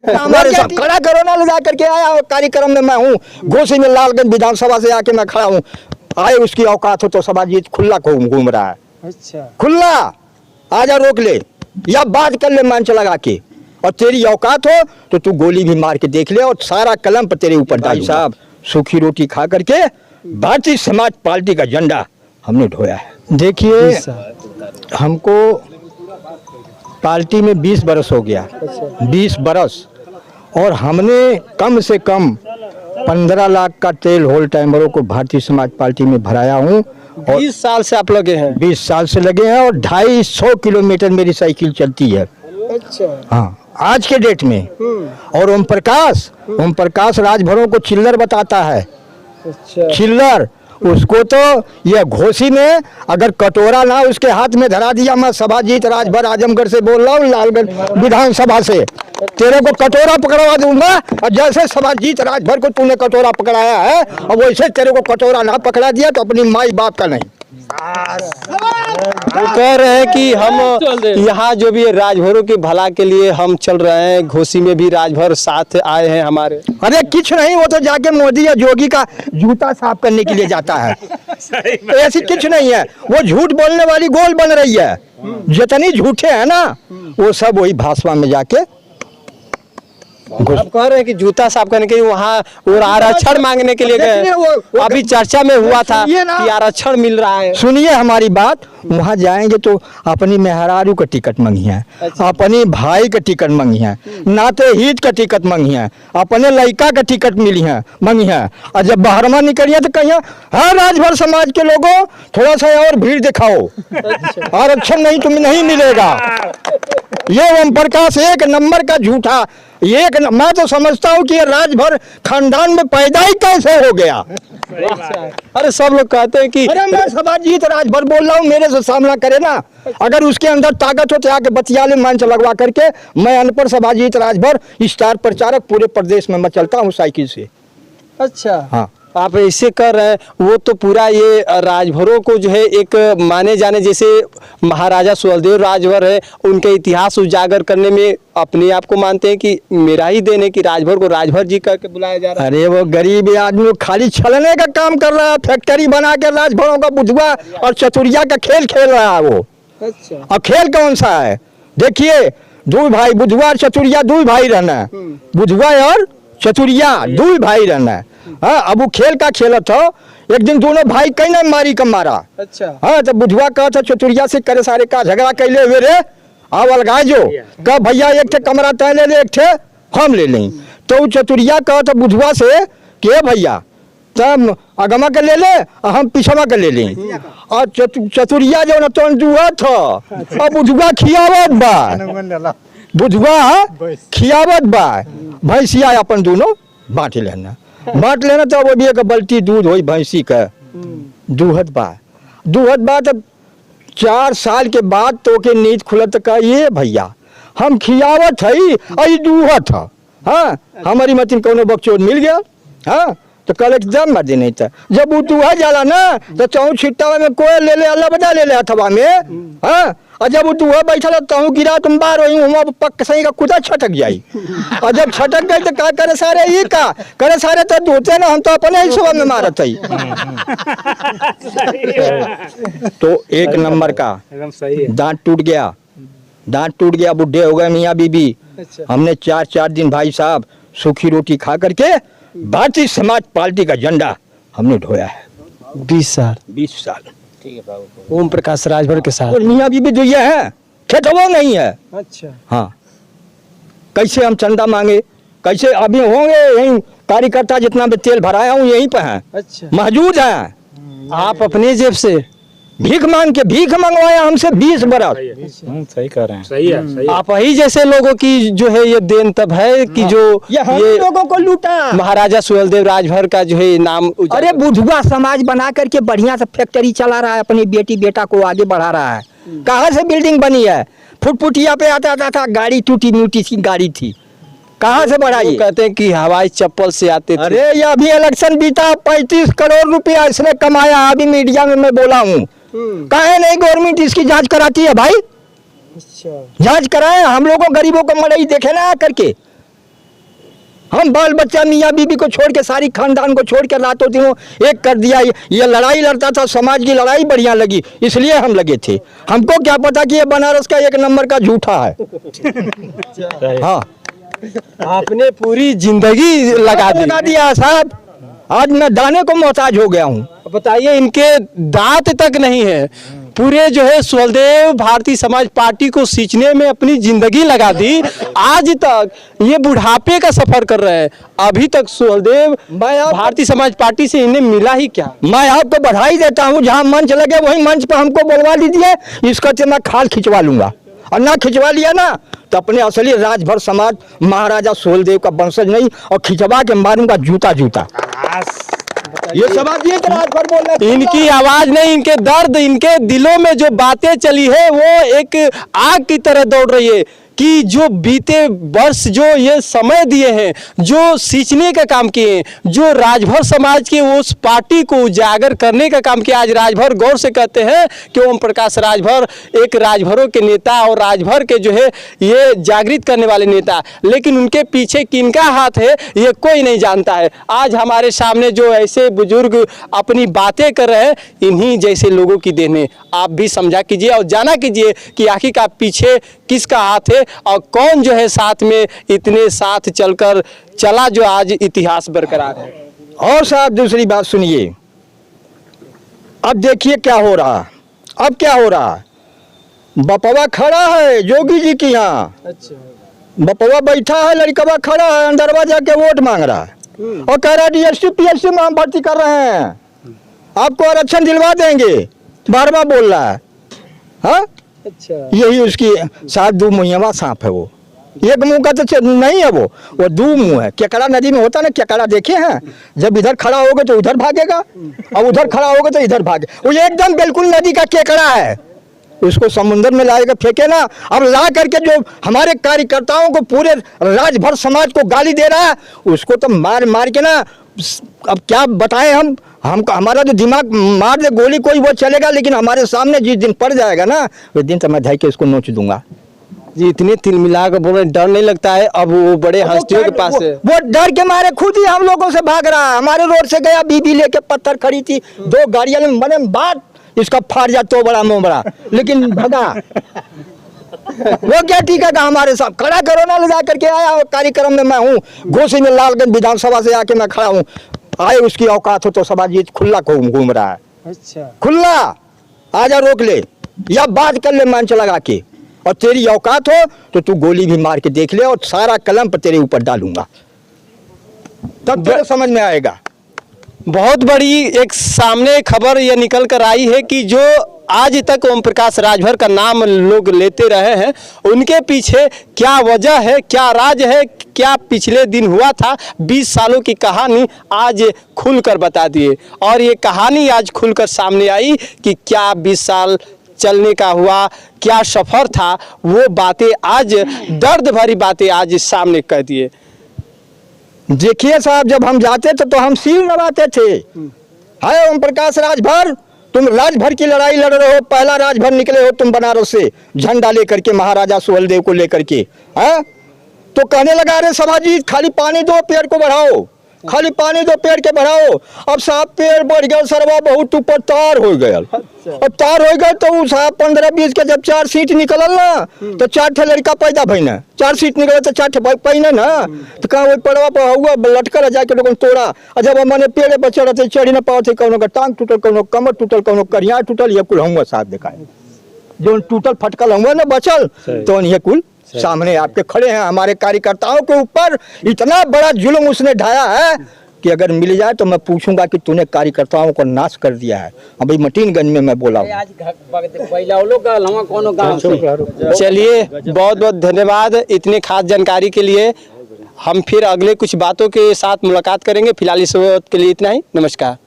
हमारे साथ खड़ा करो ना, ले जा करके आया कार्यक्रम में मैं हूँ, घोसी में लालगंज विधानसभा से आके मैं खड़ा हूँ। आए उसकी औकात हो तो सभाजीत खुला घूम रहा है। अच्छा, खुला आजा रोक ले या बात कर ले मंच लगा के, और तेरी औकात हो तो तू गोली भी मार के देख ले और सारा कलम पर तेरे ऊपर डाल। साहब सूखी रोटी खा करके भारतीय समाज पार्टी का झंडा हमने ढोया है। देखिए हमको पार्टी में 20 बरस हो गया, 20 बरस, और हमने कम से कम 15 लाख का तेल होल टाइमरों को भारतीय समाज पार्टी में भराया हूँ। और 20 साल से आप लगे हैं? 20 साल से लगे हैं और 250 किलोमीटर मेरी साइकिल चलती है। अच्छा, हाँ आज के डेट में। और ओम प्रकाश राजभरों को चिल्लर बताता है। अच्छा, चिल्लर उसको तो यह घोसी में अगर कटोरा ना उसके हाथ में धरा दिया, मैं सभाजीत राजभर आजमगढ़ से बोल रहा हूँ, लालगंज विधानसभा से, तेरे को कटोरा पकड़वा दूंगा। और जैसे सभाजीत राजभर को तूने कटोरा पकड़ाया है और वैसे तेरे को कटोरा ना पकड़ा दिया तो अपनी माई बाप का नहीं। वो कह रहे हैं कि हम यहाँ जो भी राजभरों के भला के लिए हम चल रहे हैं, घोसी में भी राजभर साथ आए हैं हमारे। अरे कुछ नहीं, वो तो जाके मोदी या जोगी का जूता साफ करने के लिए जाता है। ऐसी कुछ नहीं है, वो झूठ बोलने वाली गोल बन रही है। जितनी झूठे हैं ना वो सब वही भाजपा में जाके। आप कह रहे हैं कि जूता साफ करने के लिए वहाँ और आरक्षण मांगने के लिए गए। अभी चर्चा में हुआ था कि आरक्षण मिल रहा है। सुनिए हमारी बात, वहाँ जाएंगे तो अपनी मेहरारू का टिकट मांगी है, अपनी भाई का टिकट मांगी है, नाते हित का टिकट मांगी है, अपने लड़का का टिकट मिली है मांगी है। और जब बाहरमा निकलिए तो कहिए हाँ राजभर समाज के लोगों थोड़ा सा और भीड़ दिखाओ, आरक्षण नहीं तुम्हें नहीं मिलेगा। ये ओम प्रकाश एक नंबर का झूठा, मैं तो समझता हूँ कि ये राजभर खानदान में पैदा ही कैसे हो गया। अरे सब लोग कहते हैं कि अरे मैं सभाजीत राजभर बोल रहा हूँ, मेरे से सामना करे ना, अगर उसके अंदर ताकत हो तो आके बतिया ले मंच लगवा करके। मैं अनपढ़ सभाजीत राजभर स्टार प्रचारक पूरे प्रदेश में मैं चलता हूँ साइकिल से। अच्छा, हाँ आप ऐसे कर रहे हैं, वो तो पूरा ये राजभरों को जो है एक माने जाने जैसे महाराजा सुहेलदेव राजभर है, उनके इतिहास उजागर करने में अपने आप को मानते हैं कि मेरा ही देन है कि राजभर को राजभर जी करके बुलाया जा रहा है। अरे वो गरीब आदमी खाली छलने का काम कर रहा है, फैक्ट्री बना के राजभरों का बुधवा और चतुरिया का खेल खेल रहा है वो। अच्छा, और खेल कौन सा है? देखिए दो भाई बुधवा और चतुरिया, दो भाई रहना है, बुधवा और चतुरिया दो भाई रहना है। हाँ अब वो खेल का खेला था, एक दिन दोनों भाई कहीं ना मारी का मारा। अच्छा, हाँ तो बुधवा कहा था चतुरिया से करे सारे का झगड़ा कैले हुए रे, आओ अलगाए जो कहा भैया एक थे कमरा तय ले ले, एक थे हम ले लें। तो चतुरिया कहा था बुधवा से कि भैया तब अगमा के ले ले हम पिछवा के ले लें। और चतुरिया जो न तो दुआ था और बुधवा खियावत बा, बुधवा खियावत बा, भैंसिया अपन दोनों बांट लेना तो वो भी एक बल्टी दूध हो भैंसी का दूहत बा। तब 4 साल के बाद तो के नींद खुलत का ये भैया हम खियावत है आई दूहत है। हाँ हमारी मतीन कोनो बकचोद मिल गया। हाँ तो कल एकदम मर्जी नहीं था, जब वो दूहा जाला ना तो चाहूँ छिट्टा में कोई ले ले अल्लाह बजा ले ले अथवा में। हाँ और जब वो दूहा बैठा तो गिरा तुम बार वही पक सही का कुदा छटक जाई। और जब छटक गई तो क्या करे सारे ये का करे सारे तो धोते ना, हम तो अपने ही सुबह में मारत है। तो एक नंबर का दांत टूट गया, बुढ़े हो गए मियाँ बीबी। हमने 4 दिन भाई साहब सूखी रोटी खा करके भारतीय समाज पार्टी का झंडा हमने ढोया है। 20 साल ओम प्रकाश राजभर के साथ। और मियाँ बीबी दुइया है, खेतवा नहीं है। अच्छा, हाँ कैसे हम चंदा मांगे, कैसे अभी होंगे यही कार्यकर्ता जितना भी तेल भराया हूँ यहीं पे है। अच्छा, मौजूद है। आप अपने जेब से भीख मंगवाया हमसे 20 बरस। सही कह रहे हैं, सही है। आप ही जैसे लोगों की जो है ये देन तब है कि जो ये लोगों को लूटा महाराजा सुहेलदेव राजभर का जो है नाम। अरे बुधवा समाज बना करके बढ़िया से फैक्ट्री चला रहा है, अपनी बेटी बेटा को आगे बढ़ा रहा है। कहाँ से बिल्डिंग बनी है? फुटपुटिया पे आता था, गाड़ी टूटी म्यूटी सी गाड़ी थी, कहाँ से बढ़ाई? कहते हैं कि हवाई चप्पल से आते थे। अरे ये अभी इलेक्शन बीता, 35 करोड़ रुपया इसने कमाया। अभी मीडिया में मैं बोला हूँ, काहे नहीं गवर्नमेंट इसकी जांच कराती है भाई? अच्छा, जांच कराए, हम लोगों गरीबों को मड़ई देखे ना करके। हम बाल बच्चा मियाँ बीबी को छोड़ के सारी खानदान को छोड़ के रातों दिनों एक कर दिया। ये लड़ाई लड़ता था, समाज की लड़ाई बढ़िया लगी इसलिए हम लगे थे। हमको क्या पता कि ये बनारस का एक नंबर का झूठा है। हाँ, आपने पूरी जिंदगी लगा दिया साहब, आज मैं दाने को मोहताज हो गया हूँ। बताइए, इनके दांत तक नहीं है। पूरे जो है सुहलदेव भारतीय समाज पार्टी को सींचने में अपनी जिंदगी लगा दी। आज तक ये बुढ़ापे का सफर कर रहे हैं, अभी तक सुहलदेव भारतीय समाज पार्टी से इन्हें मिला ही क्या? मैं आपको बधाई देता हूँ, जहाँ मंच लगे वही मंच पर हमको बोलवा दीजिए, इसका तो मैं खाल खिंचवा लूंगा। और ना खिंचवा लिया ना तो अपने असली राजभर समाज महाराजा सुहलदेव का वंशज नहीं, और खिंचवा के मारूंगा जूता जूता। ये समाज ये राजभर बोल रहे हैं। इनकी आवाज नहीं, इनके दर्द, इनके दिलों में जो बातें चली है वो एक आग की तरह दौड़ रही है कि जो बीते वर्ष जो ये समय दिए हैं, जो सींचने का काम किए हैं, जो राजभर समाज के उस पार्टी को उजागर करने का काम किया। आज राजभर गौर से कहते हैं कि ओम प्रकाश राजभर एक राजभरों के नेता और राजभर के जो है ये जागृत करने वाले नेता, लेकिन उनके पीछे किनका हाथ है ये कोई नहीं जानता है। आज हमारे सामने जो ऐसे बुजुर्ग अपनी बातें कर रहे हैं, इन्हीं जैसे लोगों की देन है। आप भी समझा कीजिए और जाना कीजिए कि आखिरकार पीछे किसका हाथ है और कौन जो है साथ में इतने साथ चलकर चला जो आज इतिहास बरकरार है। और साहब दूसरी बात सुनिए, अब देखिए क्या हो रहा। अब क्या हो रहा, बपवा खड़ा है जोगी जी के यहाँ। अच्छा, बपवा बैठा है, लड़कवा खड़ा है अंदरवा जाके वोट मांग रहा है और कह रहा है DSC PSC में हम भर्ती कर रहे हैं, आपको आरक्षण दिलवा देंगे, बार-बार बोल रहा है। हाँ, अच्छा, यही उसकी साथ दो मुहवा सांप है। वो एक मुंह का तो नहीं है, वो दो मुंह है। केकड़ा नदी में होता ना, केकड़ा देखे हैं, जब इधर खड़ा होगा तो उधर भागेगा और उधर खड़ा होगा तो इधर भागे। वो एकदम बिल्कुल नदी का केकड़ा है, उसको समुद्र में लाएगा फेंके ना। अब ला करके जो हमारे कार्यकर्ताओं को पूरे राजभर समाज को गाली दे रहा है, उसको तो मार मार के ना, अब क्या बताएं हमको, हमारा जो दिमाग मार दे गोली कोई वो चलेगा, लेकिन हमारे सामने जिस दिन पड़ जाएगा ना, उस दिन तो मैं धै के इसको नोच दूंगा। जी इतने तिलमिला कर बोल रहे, डर नहीं लगता है? अब वो बड़े हस्तियों के पास है, वो डर के मारे खुद ही हम लोगों से भाग रहा है। हमारे रोड से गया, बीबी लेके पत्थर खड़ी थी, 2 गाड़ियां में मने बात इसका फाड़ जा तो बड़ा मुंह बड़ा, लेकिन भगा। वो क्या टीका हमारे साथ खड़ा करो ना, ले जा करके आया। कार्यक्रम में मैं हूँ, घोसी में लालगंज विधानसभा से आके मैं खड़ा हूँ। आए उसकी औकात हो तो समाजीत खुला घूम रहा है। अच्छा, खुला आजा रोक ले या बात कर ले मंच लगा के, और तेरी औकात हो तो तू गोली भी मार के देख ले, और सारा कलम पर तेरे ऊपर डालूंगा, तब तेरे समझ में आएगा। बहुत बड़ी एक सामने खबर यह निकल कर आई है कि जो आज तक ओम प्रकाश राजभर का नाम लोग लेते रहे हैं, उनके पीछे क्या वजह है, क्या राज है, क्या पिछले दिन हुआ था, 20 सालों की कहानी आज खुलकर बता दिए। और ये कहानी आज खुलकर सामने आई कि क्या 20 साल चलने का हुआ, क्या सफर था, वो बातें आज दर्द भरी बातें आज सामने कह दिए। देखिए साहब, जब हम जाते थे तो हम सिर नवाते थे, हाय ओम प्रकाश राजभर, तुम राजभर की लड़ाई लड़ रहे हो, पहला राजभर निकले हो तुम बनारस से झंडा लेकर के, महाराजा सुहलदेव को लेकर के। हैं तो कहने लगा, अरे समाजी खाली पानी दो, पेड़ को बढ़ाओ, खाली पानी दो, पेड़ के बढ़ाओ। अब साहब पेड़ बढ़ गया, सरवा बहुत ऊपर तार हो गया। और तार हो गए तो साहब 15-20 के जब 4 सीट निकलल ना, तो 4 ठे लड़का पैदा भइना, 4 सीट निकले तो 4 ठे पहिने ना, तो कहा वही पड़वा पर हुआ लटकर जाके लोगन तोड़ा। और जब मैंने पेड़े पर चढ़ते चढ़ी ना पाते, कौनों का टांग टूटल, कौनों कमर टूटल, कौनों करिया टूटल, ये कुल हुआ साहब दिखाए। जो टूटल फटकल हुआ ना बचल, तो ये कुल सामने आपके खड़े हैं। हमारे कार्यकर्ताओं के ऊपर इतना बड़ा जुल्म उसने ढाया है कि अगर मिल जाए तो मैं पूछूंगा कि तूने कार्यकर्ताओं को नाश कर दिया है। अभी मटीनगंज में मैं बोला हूँ। चलिए बहुत बहुत धन्यवाद इतने खास जानकारी के लिए। हम फिर अगले कुछ बातों के साथ मुलाकात करेंगे। फिलहाल इस वक्त के लिए इतना ही, नमस्कार।